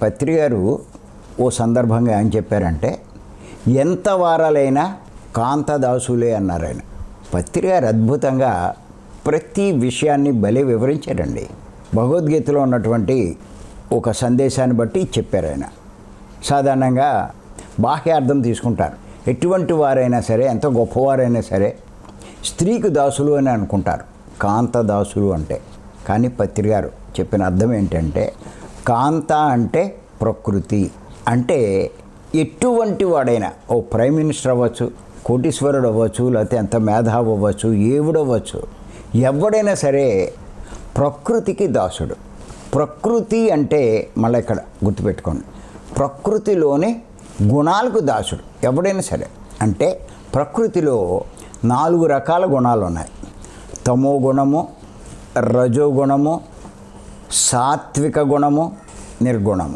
పత్రి గారు ఓ సందర్భంగా ఏం చెప్పారంటే, ఎంత వారాలైనా కాంతదాసులే అన్నారు ఆయన. పత్రి గారు అద్భుతంగా ప్రతి విషయాన్ని భలే వివరించారండి. భగవద్గీతలో ఉన్నటువంటి ఒక సందేశాన్ని బట్టి చెప్పారు ఆయన. సాధారణంగా బాహ్యార్థం తీసుకుంటారు. ఎటువంటి వారైనా సరే, ఎంత గొప్పవారైనా సరే స్త్రీకి దాసులు అని అనుకుంటారు, కాంతదాసులు అంటే. కానీ పత్రి గారు చెప్పిన అర్థం ఏంటంటే, కాంత అంటే ప్రకృతి. అంటే ఎటువంటి వాడైనా, ఓ ప్రైమ్ మినిస్టర్ అవ్వచ్చు, కోటీశ్వరుడు అవ్వచ్చు, లేకపోతే ఎంత మేధావి అవ్వచ్చు, ఏవుడు అవ్వచ్చు, ఎవడైనా సరే ప్రకృతికి దాసుడు. ప్రకృతి అంటే మళ్ళీ ఇక్కడ గుర్తుపెట్టుకోండి, ప్రకృతిలోని గుణాలకు దాసుడు ఎవడైనా సరే. అంటే ప్రకృతిలో 4 రకాల గుణాలు ఉన్నాయి. తమో గుణము, రజోగుణము, సాత్విక గుణము, నిర్గుణము.